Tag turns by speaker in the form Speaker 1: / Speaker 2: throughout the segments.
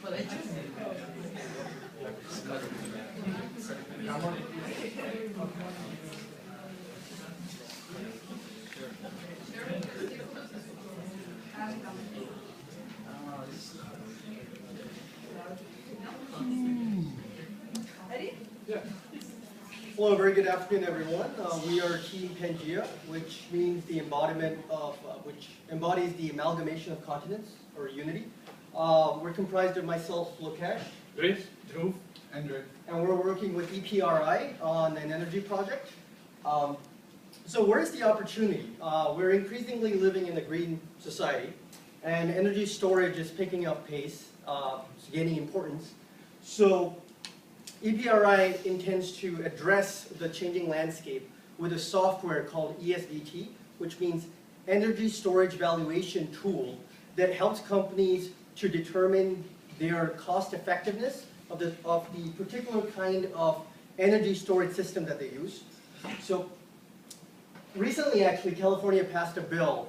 Speaker 1: Hello, very good afternoon, everyone. We are Team Pangea, which means the embodiment of, which embodies the amalgamation of continents, or unity. We're comprised of myself, Lokesh,
Speaker 2: Luis, Dhruv, Andrew.
Speaker 1: And we're working with EPRI on an energy project. So where's the opportunity? We're increasingly living in a green society, and energy storage is picking up pace, it's gaining importance. So EPRI intends to address the changing landscape with a software called ESVT, which means Energy Storage Valuation Tool, that helps companies to determine their cost effectiveness of the particular kind of energy storage system that they use. So recently, actually, California passed a bill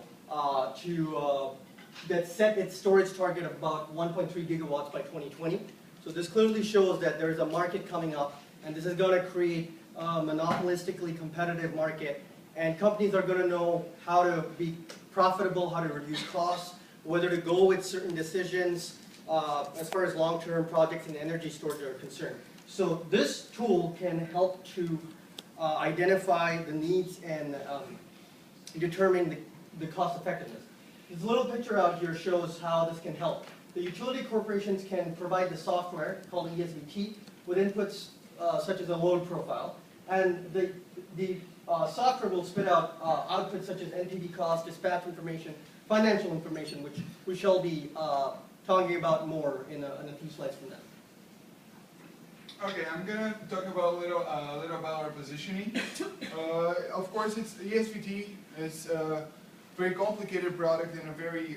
Speaker 1: that set its storage target of about 1.3 gigawatts by 2020. So this clearly shows that there's a market coming up, and this is going to create a monopolistically competitive market, and companies are going to know how to be profitable, how to reduce costs, whether to go with certain decisions as far as long-term projects in energy storage are concerned. So this tool can help to identify the needs and determine the cost effectiveness. This little picture out here shows how this can help. The utility corporations can provide the software called ESVT with inputs such as a load profile, and the software will spit out outputs such as NPV cost, dispatch information, financial information, which we shall be talking about more in a few slides from now.
Speaker 3: Okay, I'm gonna talk about a little about our positioning. Of course, it's ESVT is a very complicated product and a very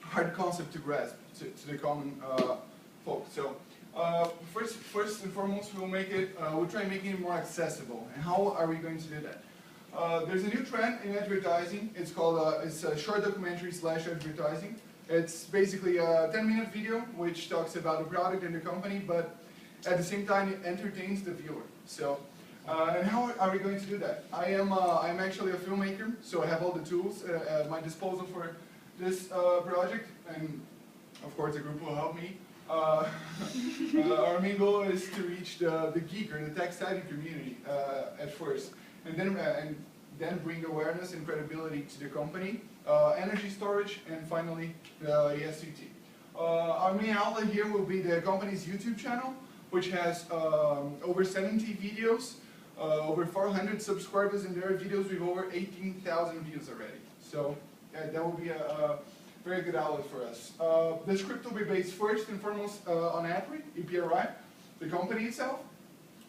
Speaker 3: hard concept to grasp to the common folk. So first and foremost, we'll try making it more accessible. And how are we going to do that? There's a new trend in advertising. It's called it's a short documentary / advertising. It's basically a 10-minute video which talks about the product and the company, but at the same time it entertains the viewer. So and how are we going to do that? I'm actually a filmmaker, so I have all the tools at my disposal for this project, and of course the group will help me. Our main goal is to reach the geek or the tech-savvy community at first, and then bring awareness and credibility to the company, energy storage, and finally ESVT. Our main outlet here will be the company's YouTube channel, which has over 70 videos, over 400 subscribers, and there are videos with over 18,000 views already. So that will be a very good outlet for us. The script will be based first and foremost on EPRI, the company itself,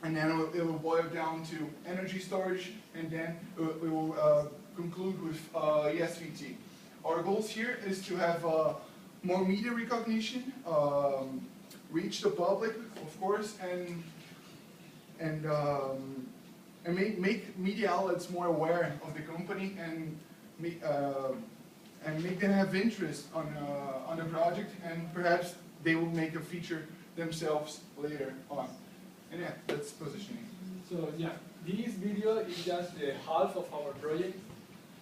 Speaker 3: and then it will boil down to energy storage, and then we will conclude with ESVT. Our goals here is to have more media recognition, reach the public, of course, and make media outlets more aware of the company and make them have interest on the project, and perhaps they will make a feature themselves later on. And yeah, that's positioning.
Speaker 2: So yeah, this video is just the half of our project.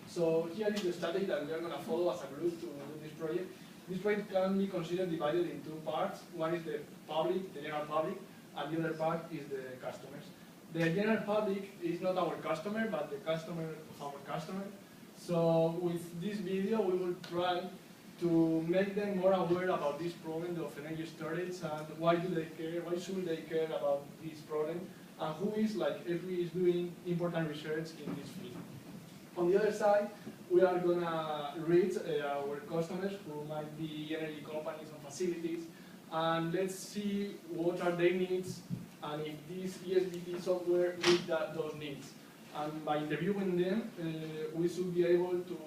Speaker 2: So here is the strategy that we are going to follow as a group to do this project. This project can be considered divided in two parts. One is the public, the general public, and the other part is the customers. The general public is not our customer, but the customer of our customer. So with this video, we will try to make them more aware about this problem of energy storage and why do they care, why should they care about this problem, and who is doing important research in this field. On the other side, we are going to reach our customers who might be energy companies and facilities, and let's see what are their needs and if this ESVT software meets those needs. And by interviewing them, we should be able to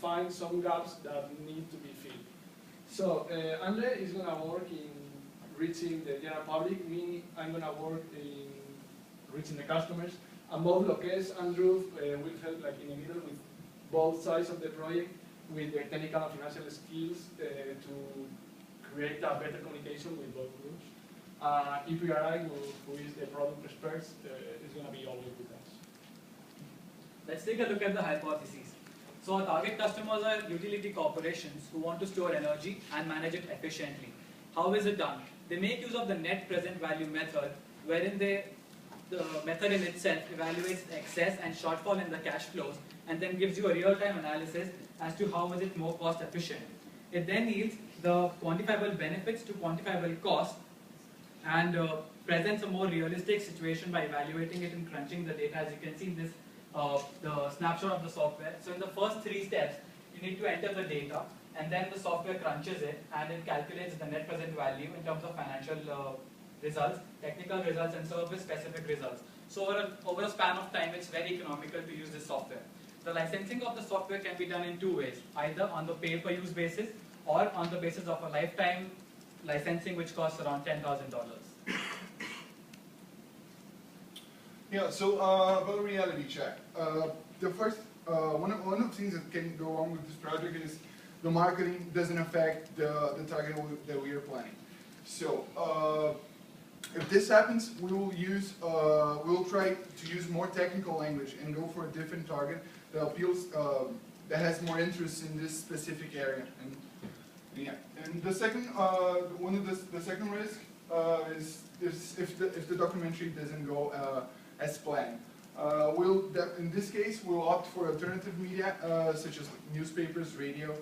Speaker 2: find some gaps that need to be filled. So Andre is going to work in reaching the general public. Me, I'm going to work in reaching the customers. And both Lokesh and Dhruv will help in the middle with both sides of the project with their technical and financial skills to create a better communication with both groups. EPRI, who is the product experts, is going to be always with us.
Speaker 4: Let's take a look at the hypotheses. So our target customers are utility corporations who want to store energy and manage it efficiently. How is it done? They make use of the net present value method, wherein the method in itself evaluates the excess and shortfall in the cash flows and then gives you a real-time analysis as to how is it more cost efficient. It then yields the quantifiable benefits to quantifiable costs and presents a more realistic situation by evaluating it and crunching the data. As you can see in this, the snapshot of the software. So in the first 3 steps, you need to enter the data, and then the software crunches it, and it calculates the net present value in terms of financial results, technical results, and service-specific results. So over a span of time, it's very economical to use this software. The licensing of the software can be done in 2 ways, either on the pay-per-use basis or on the basis of a lifetime licensing, which costs around $10,000.
Speaker 3: Yeah, so about reality check. The first, one of the things that can go wrong with this project is the marketing doesn't affect the target that we are planning. So if this happens, we will try to use more technical language and go for a different target that appeals, that has more interest in this specific area. And yeah, and the second, the second risk is if the documentary doesn't go as planned. In this case, we'll opt for alternative media such as newspapers, radio,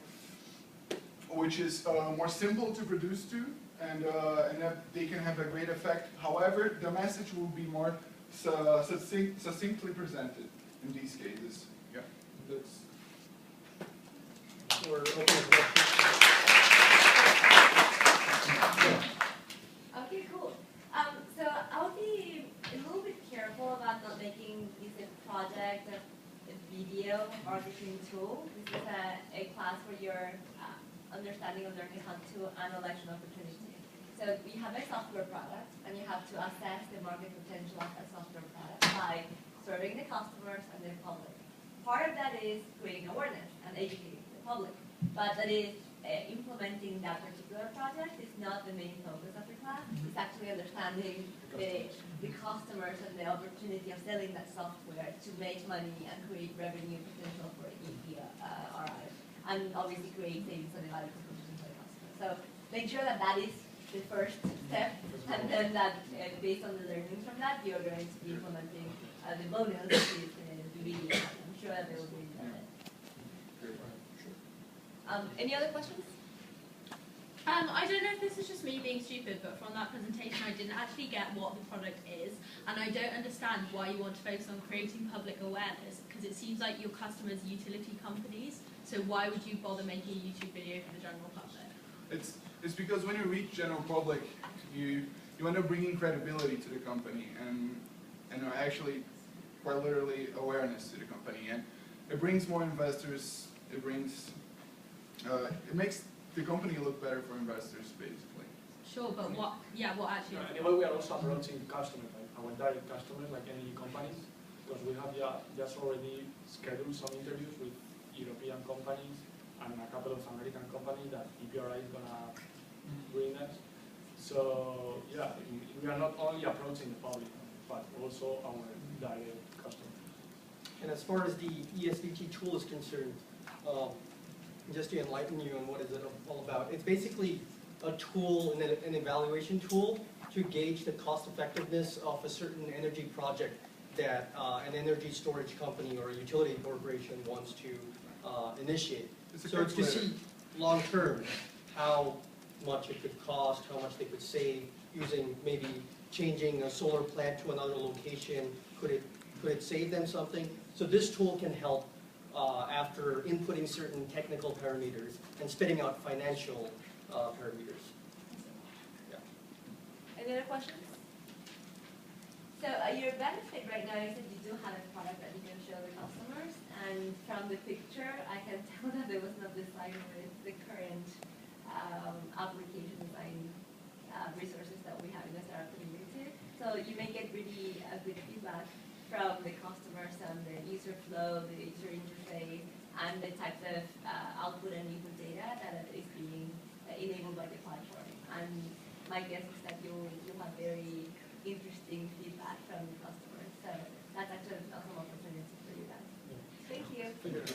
Speaker 3: which is more simple to produce to, and that they can have a great effect. However, the message will be more succinctly presented in these cases. Yeah, that's.
Speaker 1: We're open to questions.
Speaker 5: Okay, cool. So I'll be a little bit careful about not making this a project, a video marketing tool. This is a class where you're understanding and learning how to analyze an opportunity. So we have a software product, and you have to assess the market potential of a software product by serving the customers and the public. Part of that is creating awareness and educating the public, but that is implementing that particular project is not the main focus of the class. It's actually understanding the customers and the opportunity of selling that software to make money and create revenue potential for EPRI, and obviously create savings and the value proposition for the customer. So make sure that that is the first step, and then that based on the learnings from that, you're going to be implementing the bonus, which is the video. I'm sure that they will be done. Any other questions?
Speaker 6: I don't know if this is just me being stupid, but from that presentation I didn't actually get what the product is, and I don't understand why you want to focus on creating public awareness, because it seems like your customers are utility companies, so why would you bother making a YouTube video for the general public?
Speaker 3: It's because when you reach general public, you end up bringing credibility to the company and actually quite literally awareness to the company, and it brings more investors. It makes the company look better for investors, basically.
Speaker 6: Sure, but what actually?
Speaker 2: Anyway, we are also approaching customers, like our direct customers, like energy companies, because we have just already scheduled some interviews with European companies and a couple of American companies that EPRI is going to bring us. So yeah, we are not only approaching the public, but also our direct customers.
Speaker 1: And as far as the ESVT tool is concerned, just to enlighten you on what is it all about, it's basically a tool, an evaluation tool to gauge the cost effectiveness of a certain energy project that an energy storage company or a utility corporation wants to initiate. So it's to see long term how much it could cost, how much they could save using maybe changing a solar plant to another location. Could it save them something? So this tool can help after inputting certain technical parameters and spitting out financial parameters. Yeah.
Speaker 5: Any other questions? So your benefit right now is that you do have a product that you can show the customers, and from the picture I can tell that it was not designed with the current application design resources that we have in the startup community. So you may get really good feedback from the customers and the user flow, the user interface, and the types of output and input data that is being enabled by the platform. and my guess is that you have very interesting feedback from customers. So that's actually an awesome opportunity for you guys. Thank you.